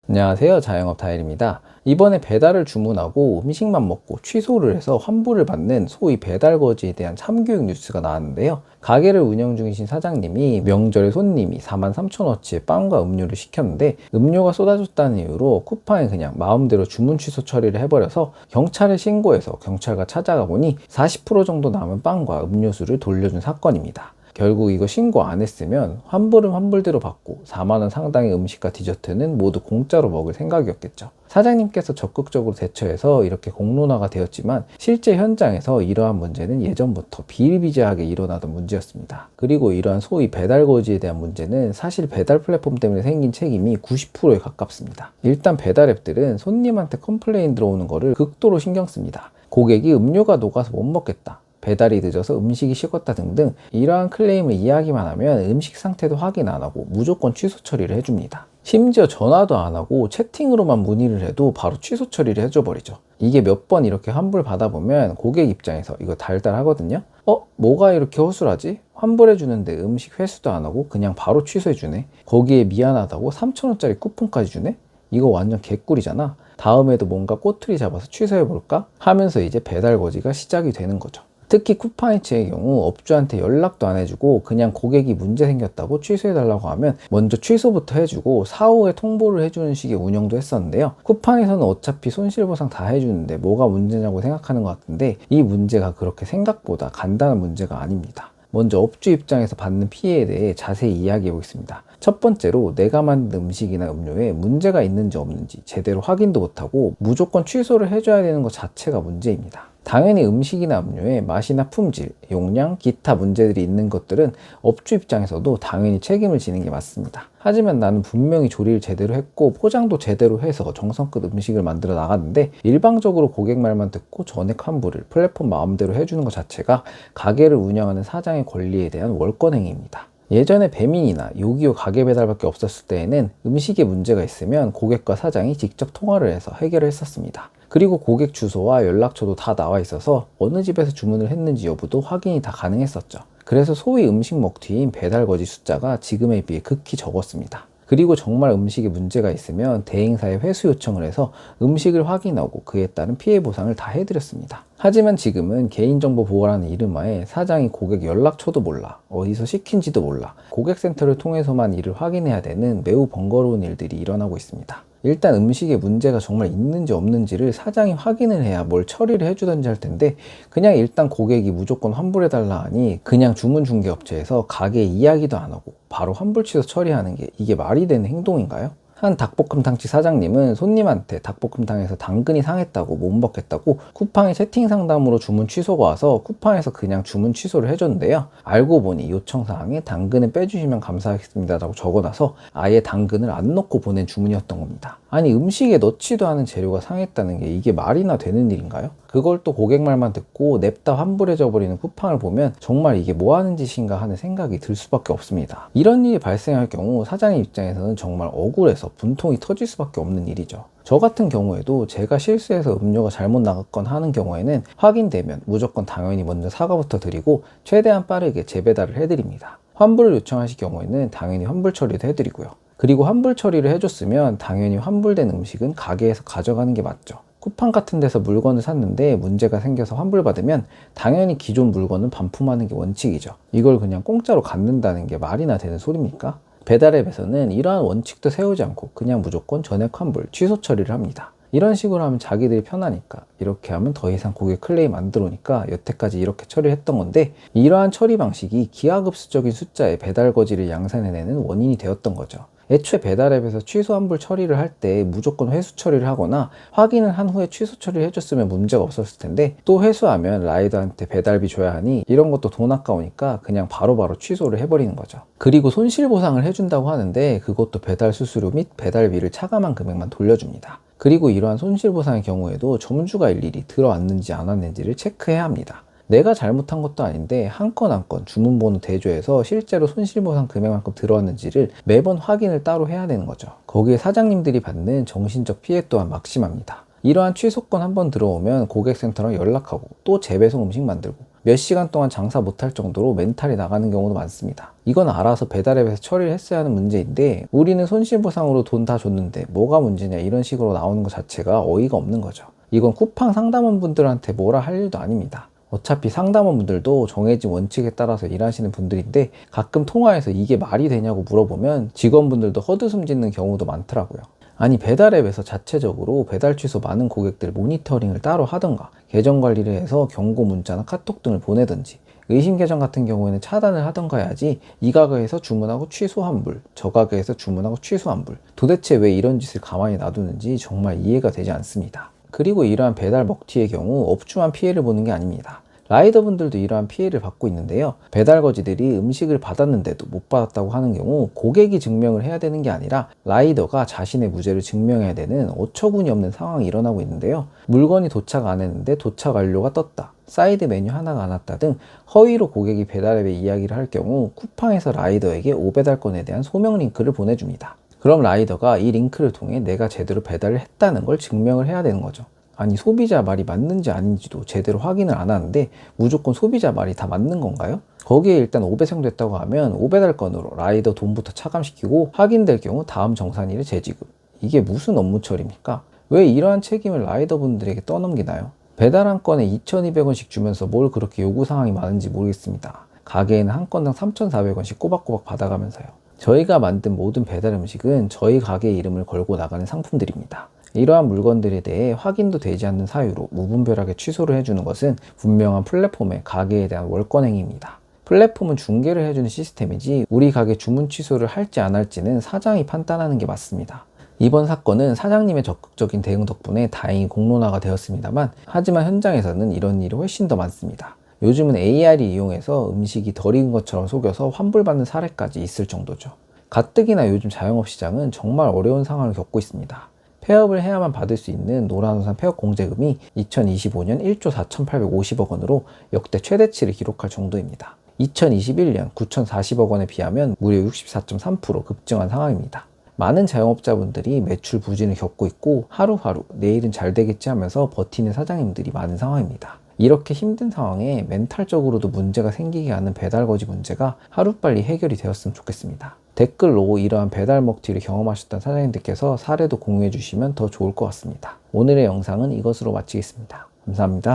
안녕하세요. 자영업 다일입니다. 이번에 배달을 주문하고 음식만 먹고 취소를 해서 환불을 받는 소위 배달거지에 대한 참교육 뉴스가 나왔는데요. 가게를 운영 중이신 사장님이 명절에 손님이 43,000원어치의 빵과 음료를 시켰는데 음료가 쏟아졌다는 이유로 쿠팡에 그냥 마음대로 주문 취소 처리를 해버려서 경찰에 신고해서 경찰과 찾아가 보니 40% 정도 남은 빵과 음료수를 돌려준 사건입니다. 결국 이거 신고 안 했으면 환불은 환불대로 받고 4만원 상당의 음식과 디저트는 모두 공짜로 먹을 생각이었겠죠. 사장님께서 적극적으로 대처해서 이렇게 공론화가 되었지만 실제 현장에서 이러한 문제는 예전부터 비일비재하게 일어나던 문제였습니다. 그리고 이러한 소위 배달거지에 대한 문제는 사실 배달 플랫폼 때문에 생긴 책임이 90%에 가깝습니다. 일단 배달앱들은 손님한테 컴플레인 들어오는 거를 극도로 신경 씁니다. 고객이 음료가 녹아서 못 먹겠다, 배달이 늦어서 음식이 식었다 등등 이러한 클레임을 이야기만 하면 음식 상태도 확인 안 하고 무조건 취소 처리를 해줍니다. 심지어 전화도 안 하고 채팅으로만 문의를 해도 바로 취소 처리를 해줘 버리죠. 이게 몇 번 이렇게 환불 받아보면 고객 입장에서 이거 달달하거든요. 뭐가 이렇게 허술하지? 환불해 주는데 음식 회수도 안 하고 그냥 바로 취소해 주네. 거기에 미안하다고 3,000원짜리 쿠폰까지 주네? 이거 완전 개꿀이잖아. 다음에도 뭔가 꼬투리 잡아서 취소해 볼까? 하면서 이제 배달 거지가 시작이 되는 거죠. 특히 쿠팡이츠의 경우 업주한테 연락도 안 해주고 그냥 고객이 문제 생겼다고 취소해달라고 하면 먼저 취소부터 해주고 사후에 통보를 해주는 식의 운영도 했었는데요. 쿠팡에서는 어차피 손실보상 다 해주는데 뭐가 문제냐고 생각하는 것 같은데 이 문제가 그렇게 생각보다 간단한 문제가 아닙니다. 먼저 업주 입장에서 받는 피해에 대해 자세히 이야기해 보겠습니다. 첫 번째로 내가 만든 음식이나 음료에 문제가 있는지 없는지 제대로 확인도 못하고 무조건 취소를 해줘야 되는 것 자체가 문제입니다. 당연히 음식이나 음료에 맛이나 품질, 용량, 기타 문제들이 있는 것들은 업주 입장에서도 당연히 책임을 지는 게 맞습니다. 하지만 나는 분명히 조리를 제대로 했고 포장도 제대로 해서 정성껏 음식을 만들어 나갔는데 일방적으로 고객 말만 듣고 전액 환불을 플랫폼 마음대로 해주는 것 자체가 가게를 운영하는 사장의 권리에 대한 월권행위입니다. 예전에 배민이나 요기요 가게 배달밖에 없었을 때에는 음식에 문제가 있으면 고객과 사장이 직접 통화를 해서 해결을 했었습니다. 그리고 고객 주소와 연락처도 다 나와 있어서 어느 집에서 주문을 했는지 여부도 확인이 다 가능했었죠. 그래서 소위 음식 먹튀인 배달거지 숫자가 지금에 비해 극히 적었습니다. 그리고 정말 음식에 문제가 있으면 대행사에 회수 요청을 해서 음식을 확인하고 그에 따른 피해 보상을 다 해드렸습니다. 하지만 지금은 개인정보 보호라는 이름하에 사장이 고객 연락처도 몰라, 어디서 시킨지도 몰라, 고객센터를 통해서만 이를 확인해야 되는 매우 번거로운 일들이 일어나고 있습니다. 일단 음식에 문제가 정말 있는지 없는지를 사장이 확인을 해야 뭘 처리를 해주던지 할 텐데 그냥 일단 고객이 무조건 환불해달라 하니 그냥 주문중개업체에서 가게 이야기도 안 하고 바로 환불 취소 처리하는 게 이게 말이 되는 행동인가요? 한 닭볶음탕집 사장님은 손님한테 닭볶음탕에서 당근이 상했다고 못 먹겠다고 쿠팡에 채팅 상담으로 주문 취소가 와서 쿠팡에서 그냥 주문 취소를 해줬는데요. 알고 보니 요청사항에 당근을 빼주시면 감사하겠습니다 라고 적어놔서 아예 당근을 안 넣고 보낸 주문이었던 겁니다. 아니 음식에 넣지도 않은 재료가 상했다는 게 이게 말이나 되는 일인가요? 그걸 또 고객 말만 듣고 냅다 환불해져 버리는 쿠팡을 보면 정말 이게 뭐 하는 짓인가 하는 생각이 들 수밖에 없습니다. 이런 일이 발생할 경우 사장님 입장에서는 정말 억울해서 분통이 터질 수밖에 없는 일이죠. 저 같은 경우에도 제가 실수해서 음료가 잘못 나갔건 하는 경우에는 확인되면 무조건 당연히 먼저 사과부터 드리고 최대한 빠르게 재배달을 해드립니다. 환불을 요청하실 경우에는 당연히 환불 처리도 해드리고요. 그리고 환불 처리를 해줬으면 당연히 환불된 음식은 가게에서 가져가는 게 맞죠. 쿠팡 같은 데서 물건을 샀는데 문제가 생겨서 환불받으면 당연히 기존 물건은 반품하는 게 원칙이죠. 이걸 그냥 공짜로 갖는다는 게 말이나 되는 소리입니까? 배달앱에서는 이러한 원칙도 세우지 않고 그냥 무조건 전액 환불, 취소 처리를 합니다. 이런 식으로 하면 자기들이 편하니까, 이렇게 하면 더 이상 고객 클레임 안 들어오니까 여태까지 이렇게 처리했던 건데 이러한 처리 방식이 기하급수적인 숫자의 배달 거지를 양산해내는 원인이 되었던 거죠. 애초에 배달앱에서 취소 환불 처리를 할 때 무조건 회수 처리를 하거나 확인을 한 후에 취소 처리를 해줬으면 문제가 없었을 텐데 또 회수하면 라이더한테 배달비 줘야 하니 이런 것도 돈 아까우니까 그냥 바로바로 취소를 해버리는 거죠. 그리고 손실보상을 해준다고 하는데 그것도 배달 수수료 및 배달비를 차감한 금액만 돌려줍니다. 그리고 이러한 손실보상의 경우에도 점주가 일일이 들어왔는지 안 왔는지를 체크해야 합니다. 내가 잘못한 것도 아닌데 한 건 한 건 주문번호 대조해서 실제로 손실보상 금액만큼 들어왔는지를 매번 확인을 따로 해야 되는 거죠. 거기에 사장님들이 받는 정신적 피해 또한 막심합니다. 이러한 취소건 한번 들어오면 고객센터랑 연락하고 또 재배송 음식 만들고 몇 시간 동안 장사 못할 정도로 멘탈이 나가는 경우도 많습니다. 이건 알아서 배달앱에서 처리를 했어야 하는 문제인데 우리는 손실보상으로 돈 다 줬는데 뭐가 문제냐 이런 식으로 나오는 것 자체가 어이가 없는 거죠. 이건 쿠팡 상담원분들한테 뭐라 할 일도 아닙니다. 어차피 상담원분들도 정해진 원칙에 따라서 일하시는 분들인데 가끔 통화해서 이게 말이 되냐고 물어보면 직원분들도 헛웃음 짓는 경우도 많더라고요. 아니 배달앱에서 자체적으로 배달 취소 많은 고객들 모니터링을 따로 하던가 계정 관리를 해서 경고 문자나 카톡 등을 보내든지 의심 계정 같은 경우에는 차단을 하던가 해야지 이 가게에서 주문하고 취소 환불, 저 가게에서 주문하고 취소 환불, 도대체 왜 이런 짓을 가만히 놔두는지 정말 이해가 되지 않습니다. 그리고 이러한 배달 먹튀의 경우 업주만 피해를 보는 게 아닙니다. 라이더분들도 이러한 피해를 받고 있는데요. 배달거지들이 음식을 받았는데도 못 받았다고 하는 경우 고객이 증명을 해야 되는 게 아니라 라이더가 자신의 무죄를 증명해야 되는 어처구니 없는 상황이 일어나고 있는데요. 물건이 도착 안 했는데 도착 완료가 떴다, 사이드 메뉴 하나가 안 왔다 등 허위로 고객이 배달앱에 이야기를 할 경우 쿠팡에서 라이더에게 오배달건에 대한 소명 링크를 보내줍니다. 그럼 라이더가 이 링크를 통해 내가 제대로 배달을 했다는 걸 증명을 해야 되는 거죠. 아니 소비자 말이 맞는지 아닌지도 제대로 확인을 안 하는데 무조건 소비자 말이 다 맞는 건가요? 거기에 일단 오배송됐다고 하면 오배달건으로 라이더 돈부터 차감시키고 확인될 경우 다음 정산일에 재지급. 이게 무슨 업무 처리입니까? 왜 이러한 책임을 라이더분들에게 떠넘기나요? 배달 한 건에 2,200원씩 주면서 뭘 그렇게 요구사항이 많은지 모르겠습니다. 가게에는 한 건당 3,400원씩 꼬박꼬박 받아가면서요. 저희가 만든 모든 배달 음식은 저희 가게 이름을 걸고 나가는 상품들입니다. 이러한 물건들에 대해 확인도 되지 않는 사유로 무분별하게 취소를 해주는 것은 분명한 플랫폼의 가게에 대한 월권행위입니다. 플랫폼은 중개를 해주는 시스템이지 우리 가게 주문 취소를 할지 안 할지는 사장이 판단하는 게 맞습니다. 이번 사건은 사장님의 적극적인 대응 덕분에 다행히 공론화가 되었습니다만 하지만 현장에서는 이런 일이 훨씬 더 많습니다. 요즘은 AI를 이용해서 음식이 덜 익은 것처럼 속여서 환불받는 사례까지 있을 정도죠. 가뜩이나 요즘 자영업 시장은 정말 어려운 상황을 겪고 있습니다. 폐업을 해야만 받을 수 있는 노란우산 폐업 공제금이 2025년 1조 4,850억 원으로 역대 최대치를 기록할 정도입니다. 2021년 9,040억 원에 비하면 무려 64.3% 급증한 상황입니다. 많은 자영업자분들이 매출 부진을 겪고 있고 하루하루 내일은 잘 되겠지 하면서 버티는 사장님들이 많은 상황입니다. 이렇게 힘든 상황에 멘탈적으로도 문제가 생기게 하는 배달거지 문제가 하루빨리 해결이 되었으면 좋겠습니다. 댓글로 이러한 배달 먹튀를 경험하셨던 사장님들께서 사례도 공유해 주시면 더 좋을 것 같습니다. 오늘의 영상은 이것으로 마치겠습니다. 감사합니다.